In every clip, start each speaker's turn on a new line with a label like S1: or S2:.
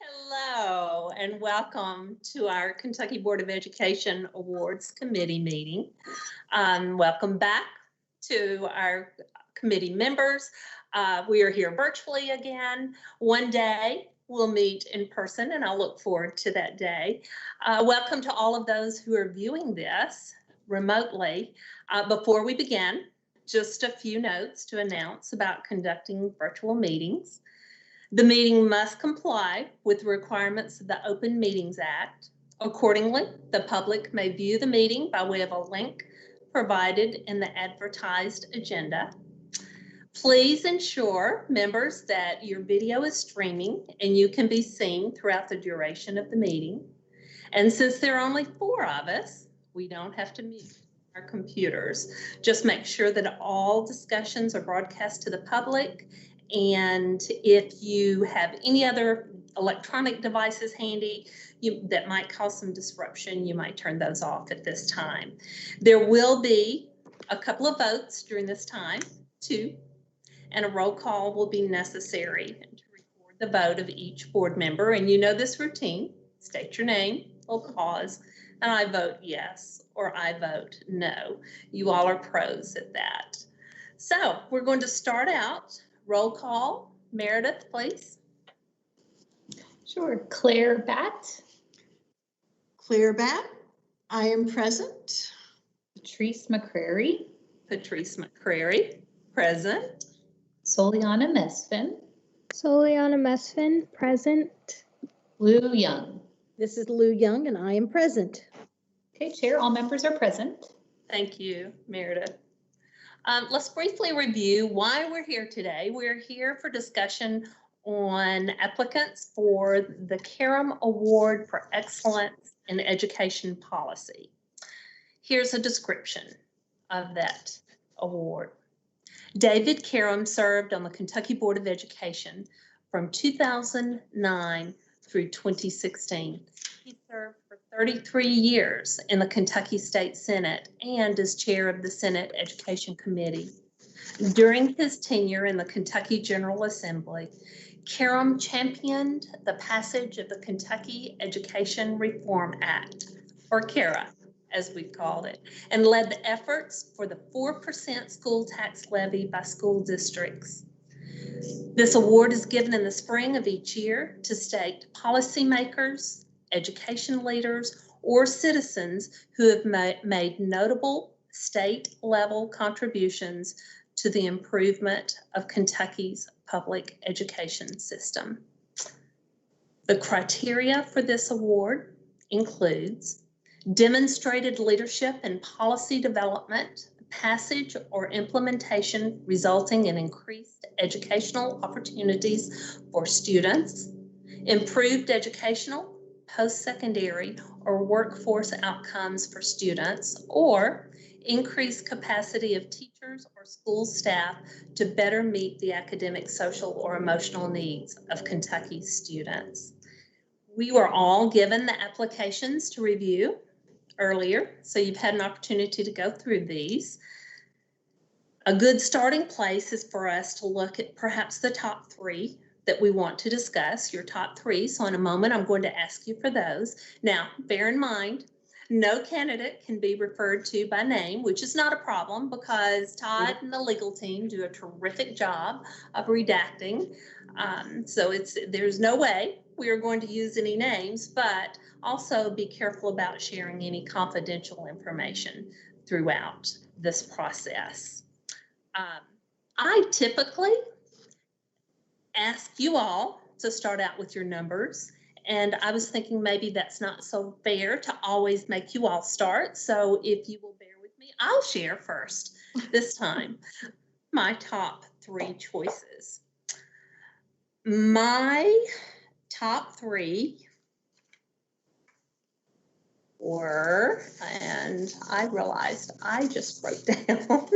S1: Hello and welcome to our Kentucky Board of Education Awards Committee meeting. Welcome back to our committee members. We are here virtually again. One day we'll meet in person and I'll look forward to that day. Welcome to all of those who are viewing this remotely. Before we begin, just a few notes to announce about conducting virtual meetings. The meeting must comply with the requirements of the Open Meetings Act. Accordingly, the public may view the meeting by way of a link provided in the advertised agenda. Please ensure, members, that your video is streaming and you can be seen throughout the duration of the meeting. And since there are only 4 of us, we don't have to mute our computers. Just make sure that all discussions are broadcast to the public. And if you have any other electronic devices handy that might cause some disruption, you might turn those off at this time. There will be a couple of votes during this time, 2, and a roll call will be necessary to record the vote of each board member. And you know this routine: state your name, we'll pause, and I vote yes or I vote no. You all are pros at that. So we're going to start out. Roll call. Meredith, please.
S2: Sure. Claire Batt.
S3: Claire Batt, I am present.
S2: Patrice McCrary.
S1: Patrice McCrary, present.
S2: Soliana Mesfin.
S4: Soliana Mesfin, present.
S2: Lou Young.
S5: This is Lou Young, and I am present.
S2: Okay, Chair, all members are present.
S1: Thank you, Meredith. Let's briefly review why we're here today. We're here for discussion on applicants for the Karem Award for Excellence in Education Policy. Here's a description of that award. David Karem served on the Kentucky Board of Education from 2009 through 2016. He served for 33 years in the Kentucky State Senate and as chair of the Senate Education Committee. During his tenure in the Kentucky General Assembly, Karem championed the passage of the Kentucky Education Reform Act, or KERA, as we've called it, and led the efforts for the 4% school tax levy by school districts. This award is given in the spring of each year to state policymakers, education leaders, or citizens who have made notable state-level contributions to the improvement of Kentucky's public education system. The criteria for this award includes demonstrated leadership in policy development, passage or implementation resulting in increased educational opportunities for students, improved educational, post-secondary, or workforce outcomes for students, or increased capacity of teachers or school staff to better meet the academic, social, or emotional needs of Kentucky students. We were all given the applications to review earlier, so you've had an opportunity to go through these. A good starting place is for us to look at perhaps the top 3 that we want to discuss, your top 3. So in a moment, I'm going to ask you for those. Now, bear in mind, no candidate can be referred to by name, which is not a problem because Todd and the legal team do a terrific job of redacting. So there's no way we are going to use any names, but also be careful about sharing any confidential information throughout this process. I typically ask you all to start out with your numbers, and I was thinking maybe that's not so fair to always make you all start. So if you will bear with me, I'll share first this time my top 3 choices. My top 3 were, and I realized I just wrote down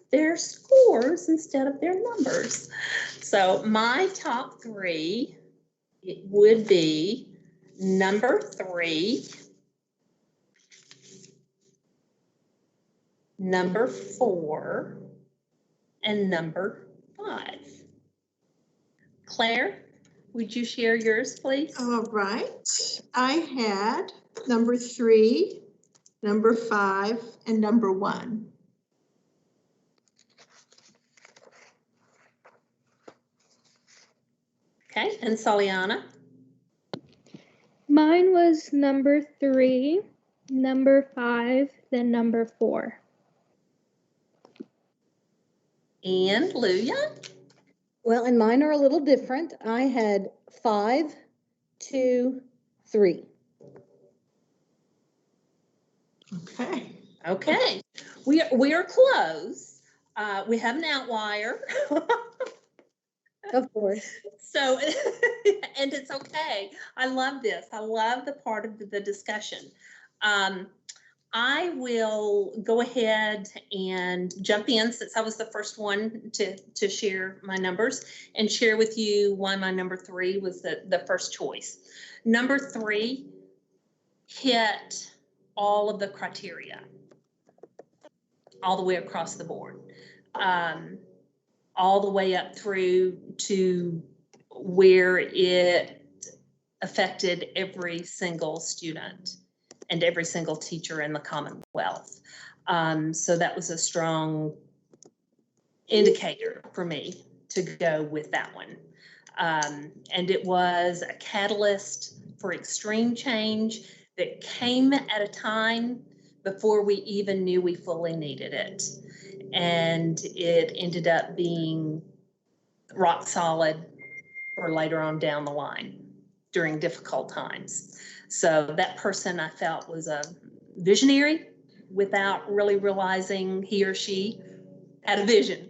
S1: their scores instead of their numbers. So my top 3, it would be number 3, number 4, and number 5. Claire, would you share yours, please?
S3: All right. I had number 3, number 5, and number 1.
S1: Okay, and Soliana?
S4: Mine was number 3, number 5, then number 4.
S1: And Luya?
S5: Well, and mine are a little different. I had 5, 2, 3.
S3: Okay.
S1: Okay, we are close. We have an outlier.
S5: Of course.
S1: So, and it's okay. I love this. I love the part of the discussion. I will go ahead and jump in since I was the first one to share my numbers and share with you why my number 3 was the first choice. Number 3 hit all of the criteria all the way across the board, all the way up through to where it affected every single student and every single teacher in the Commonwealth. So that was a strong indicator for me to go with that one. And it was a catalyst for extreme change that came at a time before we even knew we fully needed it. And it ended up being rock solid for later on down the line during difficult times. So that person I felt was a visionary without really realizing he or she had a vision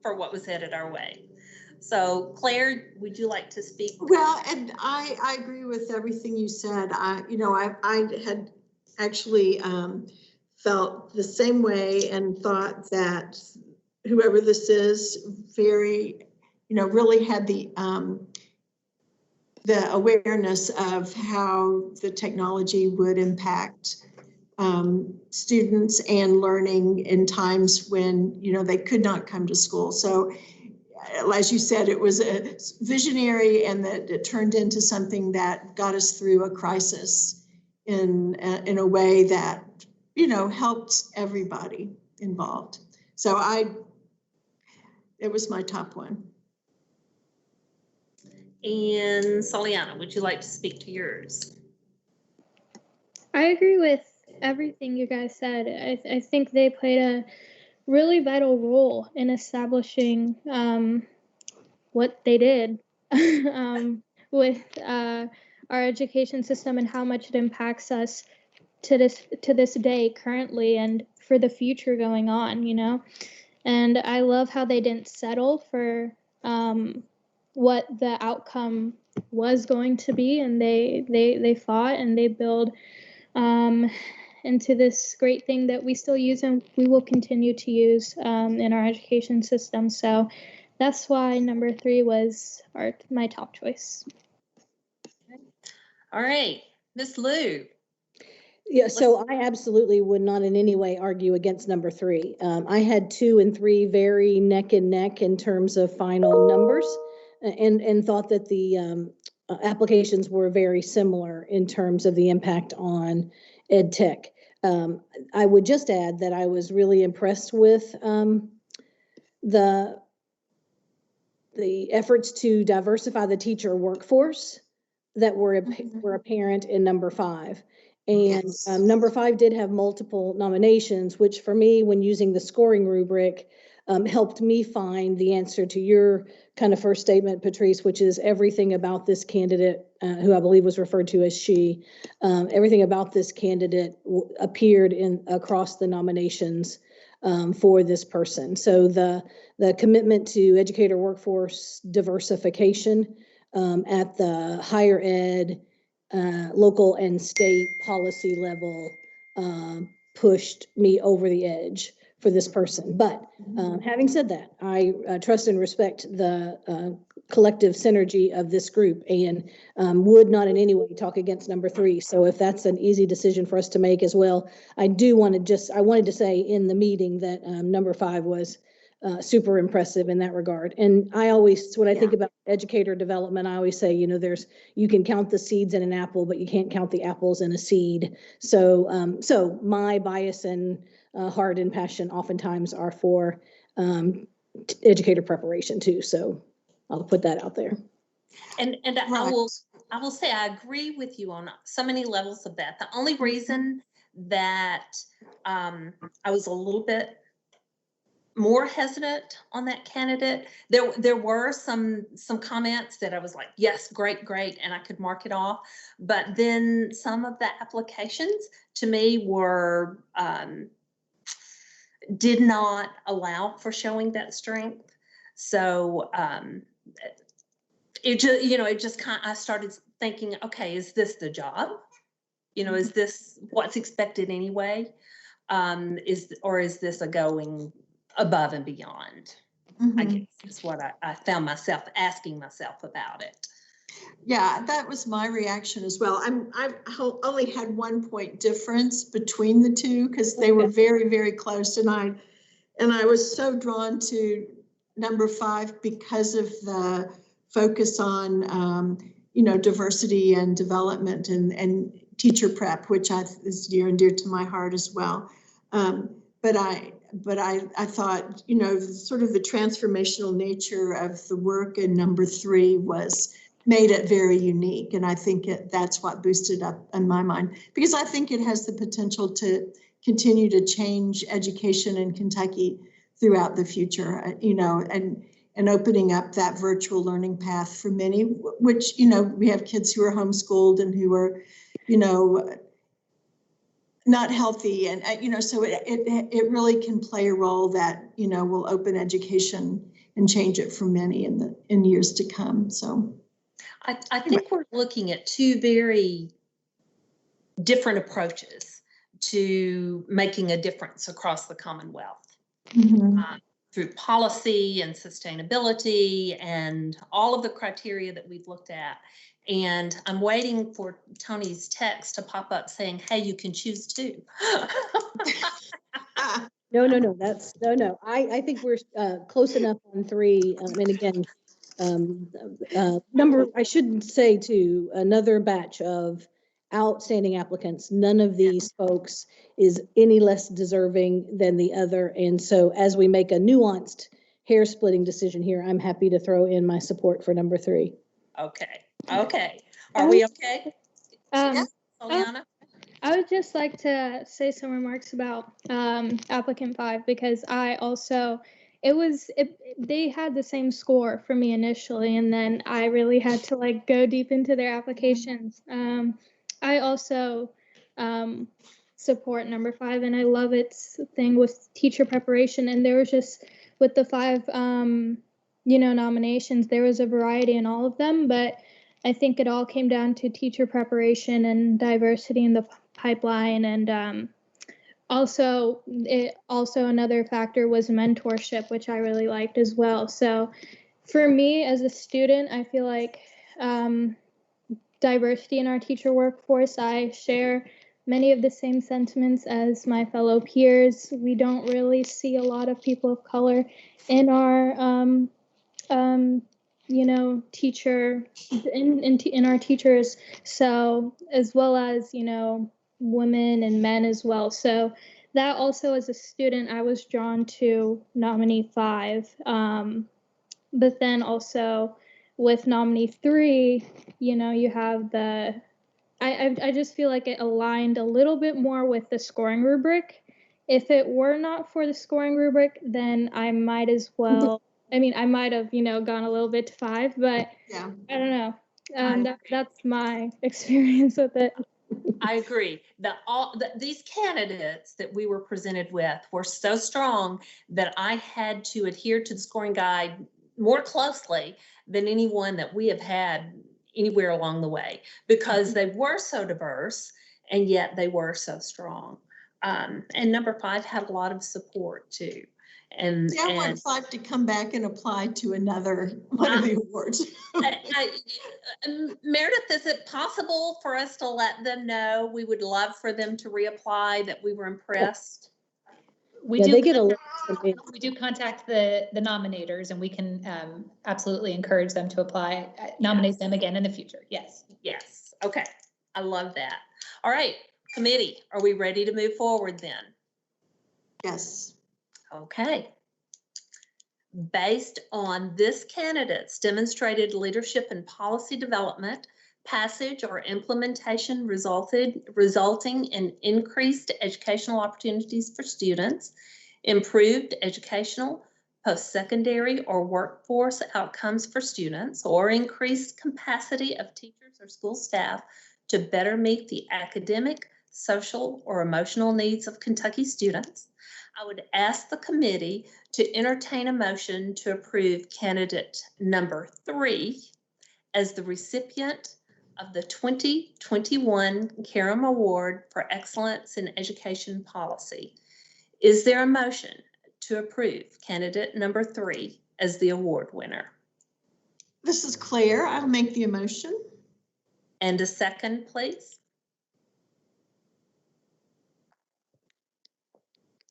S1: for what was headed our way. So Claire, would you like to speak?
S3: Well, and I agree with everything you said. I had actually felt the same way and thought that whoever this is very, really had the awareness of how the technology would impact students and learning in times when, they could not come to school. So as you said, it was a visionary and that it turned into something that got us through a crisis in a way that, helped everybody involved. So it was my top one.
S1: And Soliana, would you like to speak to yours?
S4: I agree with everything you guys said. I think they played a really vital role in establishing what they did with our education system and how much it impacts us to this day currently and for the future going on, And I love how they didn't settle for what the outcome was going to be, and they fought and they built into this great thing that we still use and we will continue to use in our education system. So that's why number 3 was my top choice.
S1: All right, Miss Lou.
S5: Yeah, so I absolutely would not in any way argue against number 3. I had 2 and 3 very neck and neck in terms of final numbers, and thought that the applications were very similar in terms of the impact on ed tech. I would just add that I was really impressed with the efforts to diversify the teacher workforce that were apparent in number 5. And
S3: Yes.
S5: Number 5 did have multiple nominations, which for me, when using the scoring rubric, helped me find the answer to your kind of first statement, Patrice, which is everything about this candidate, who I believe was referred to as she, everything about this candidate appeared across the nominations for this person. So the commitment to educator workforce diversification at the higher ed, local and state policy level pushed me over the edge for this person. But having said that, I trust and respect the collective synergy of this group and would not in any way talk against number 3. So if that's an easy decision for us to make as well, I wanted to say in the meeting that number 5 was super impressive in that regard. And I always, when I think about educator development, I always say, you can count the seeds in an apple, but you can't count the apples in a seed. So, so my bias and heart and passion oftentimes are for educator preparation too. So I'll put that out there.
S1: And I will say I agree with you on so many levels of that. The only reason that I was a little bit more hesitant on that candidate, there were some comments that I was like, yes, great, and I could mark it off. But then some of the applications to me were did not allow for showing that strength. So it just I started thinking, okay, is this the job? Is this what's expected anyway? Is this a going above and beyond? I guess is what I found myself asking myself about it.
S3: Yeah, that was my reaction as well. I've only had 1 point difference between the two because they were very, very close, and I was so drawn to number 5 because of the focus on diversity and development and teacher prep, which is near and dear to my heart as well. But I thought, sort of the transformational nature of the work in number 3 made it very unique. And I think that's what boosted up in my mind, because I think it has the potential to continue to change education in Kentucky throughout the future, and opening up that virtual learning path for many, which, we have kids who are homeschooled and who are, not healthy. And, so it really can play a role that, will open education and change it for many in years to come. So
S1: I think we're looking at two very different approaches to making a difference across the Commonwealth. Through policy and sustainability and all of the criteria that we've looked at. And I'm waiting for Tony's text to pop up saying, hey, you can choose 2.
S5: No. No. I think we're close enough on 3. And again, I shouldn't say too, another batch of outstanding applicants. None of these folks is any less deserving than the other. And so as we make a nuanced hair splitting decision here, I'm happy to throw in my support for number 3.
S1: Okay. Are we okay? Soliana?
S4: I would just like to say some remarks about applicant 5, because I also, they had the same score for me initially, and then I really had to go deep into their applications. I also support number 5, and I love its thing with teacher preparation. And there was just, with the 5 nominations, there was a variety in all of them, but I think it all came down to teacher preparation and diversity in the pipeline. And also another factor was mentorship, which I really liked as well. So for me as a student, I feel like diversity in our teacher workforce, I share many of the same sentiments as my fellow peers. We don't really see a lot of people of color in our teacher in our teachers, so as well as women and men as well. So that also, as a student, I was drawn to nominee 5, but then also with nominee 3, you have I just feel like it aligned a little bit more with the scoring rubric. If it were not for the scoring rubric, then I might as well, I might have, gone a little bit to 5, but yeah. I don't know. That's my experience with it.
S1: I agree. These candidates that we were presented with were so strong that I had to adhere to the scoring guide more closely than anyone that we have had anywhere along the way, because they were so diverse and yet they were so strong. And number 5 had a lot of support too. And
S3: I want 5 to come back and apply to another one of the awards.
S1: Meredith, is it possible for us to let them know? We would love for them to reapply, that we were impressed.
S2: We
S5: Yeah,
S2: do
S5: they get a lot
S2: contact-
S5: from me.
S2: we do contact the nominators, and we can absolutely encourage them to apply, nominate them again in the future. Yes.
S1: Yes, okay, I love that. All right, committee, are we ready to move forward then?
S3: Yes.
S1: Okay. Based on this candidate's demonstrated leadership and policy development, passage or implementation resulting in increased educational opportunities for students, improved educational, post-secondary or workforce outcomes for students, or increased capacity of teachers or school staff to better meet the academic, social, or emotional needs of Kentucky students, I would ask the committee to entertain a motion to approve candidate number 3 as the recipient of the 2021 Karem Award for Excellence in Education Policy. Is there a motion to approve candidate number 3 as the award winner?
S3: This is Claire. I'll make the motion.
S1: And a second, please.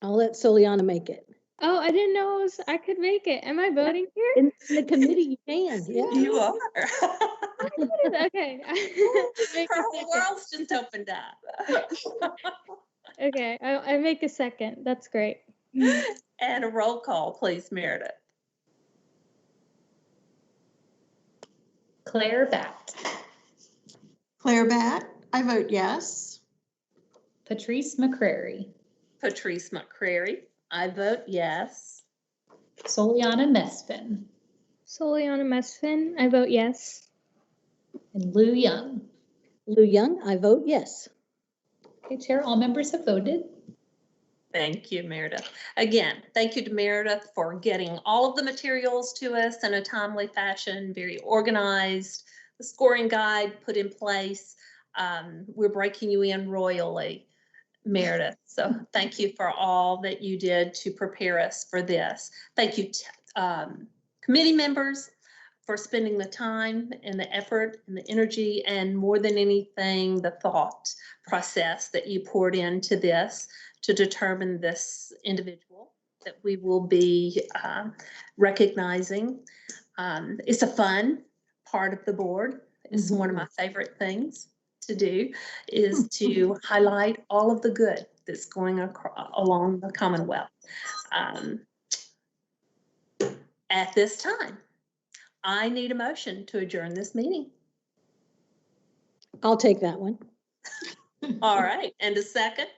S5: I'll let Soliana make it.
S4: Oh, I didn't know I could make it. Am I voting here?
S5: In the committee, you can, yeah.
S1: You are.
S4: Okay. Make a
S1: Her whole
S4: second.
S1: world's just opened up.
S4: Okay, I make a second. That's great.
S1: And a roll call, please, Meredith.
S2: Claire Batt,
S3: Claire Batt, I vote yes.
S2: Patrice McCrary,
S1: Patrice McCrary, I vote yes.
S2: Soliana Mesfin,
S4: Soliana Mesfin, I vote yes.
S2: and Lou Young.
S5: Lou Young, I vote yes.
S2: Okay, Chair, all members have voted.
S1: Thank you, Meredith. Again, thank you to Meredith for getting all of the materials to us in a timely fashion, very organized, the scoring guide put in place. We're breaking you in royally, Meredith. So thank you for all that you did to prepare us for this. Thank you, committee members, for spending the time and the effort and the energy, and more than anything, the thought process that you poured into this to determine this individual that we will be recognizing. It's a fun part of the board. It's one of my favorite things to do, is to highlight all of the good that's going along the Commonwealth. At this time, I need a motion to adjourn this meeting.
S5: I'll take that one.
S1: All right, and a second?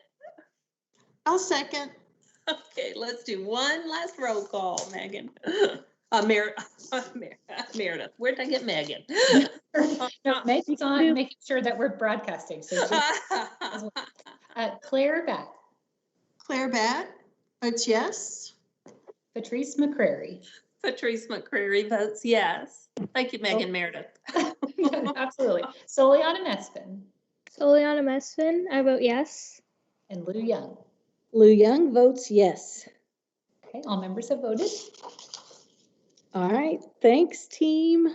S3: I'll second.
S1: Okay, let's do one last roll call, Megan. Meredith, where'd I get Megan?
S2: No, Meg's on making sure that we're broadcasting. So Claire Batt,
S3: Claire Batt votes yes.
S2: Patrice McCrary.
S1: Patrice McCrary votes yes. Thank you, Megan Meredith.
S2: Absolutely. Soliana Mesfin
S4: Soliana Mesfin, I vote yes.
S2: and Lou Young.
S5: Lou Young votes yes.
S2: Okay, all members have voted.
S5: All right, thanks, team.